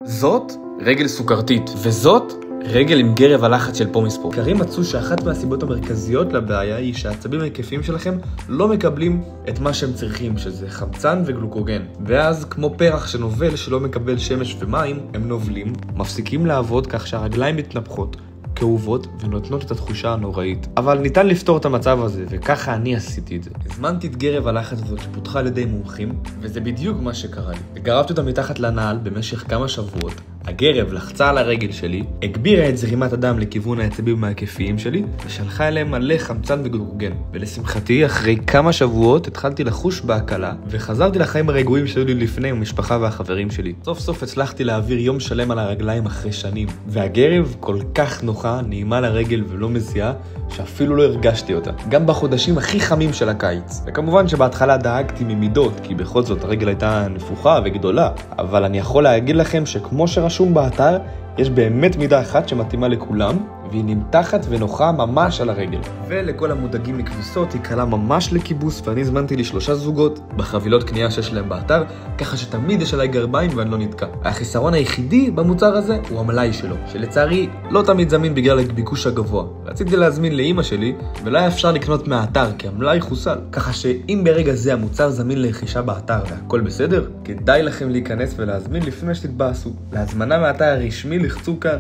זאת רגל סוכרתית, וזאת רגל עם גרב הלחץ של פומיספורט. מחקרים מצאו שאחת מהסיבות המרכזיות לבעיה היא שהעצבים ההיקפיים שלכם לא מקבלים את מה שהם צריכים, שזה חמצן וגלוקוגן. ואז כמו פרח שנובל שלא מקבל שמש ומים, הם נובלים, מפסיקים לעבוד כך שהרגליים מתנפחות, כאובות ונותנות את התחושה הנוראית. אבל ניתן לפתור את המצב הזה, וככה אני עשיתי את זה. הזמנתי את גרב הלחץ הזאת שפותחה על ידי מומחים, וזה בדיוק מה שקרה לי. גרבתי אותה מתחת לנעל במשך כמה שבועות. הגרב לחצה על הרגל שלי, הגבירה את זרימת הדם לכיוון העצבים ההיקפיים שלי, ושלחה אליהם מלא חמצן וגלוקוגן. ולשמחתי, אחרי כמה שבועות התחלתי לחוש בהקלה, וחזרתי לחיים הרגועים שהיו לי לפני עם המשפחה והחברים שלי. סוף סוף הצלחתי להעביר יום שלם על הרגליים אחרי שנים, והגרב כל כך נוחה, נעימה לרגל ולא מזיעה, שאפילו לא הרגשתי אותה. גם בחודשים הכי חמים של הקיץ. וכמובן שבהתחלה דאגתי ממידות, כי בכל זאת הרגל הייתה נפוחה וגדולה. אבל אני יכול להגיד לכם שכמו שרשום באתר, יש באמת מידה אחת שמתאימה לכולם, והיא נמתחת ונוחה ממש על הרגל. ולכל המודאגים מכביסות היא קלה ממש לכיבוס, ואני הזמנתי לי 3 זוגות בחבילות קנייה שיש להם באתר, ככה שתמיד יש עליי גרביים ואני לא נתקע. החיסרון היחידי במוצר הזה הוא המלאי שלו, שלצערי לא תמיד זמין בגלל הביקוש הגבוה. רציתי להזמין לאמא שלי, ולא היה אפשר לקנות מהאתר כי המלאי חוסל. ככה שאם ברגע זה המוצר זמין לרכישה באתר והכל בסדר, כדאי לכם להיכנס ולהזמין לפני שתתבאסו. להזמנה מהאתר הרשמי לחצו כאן.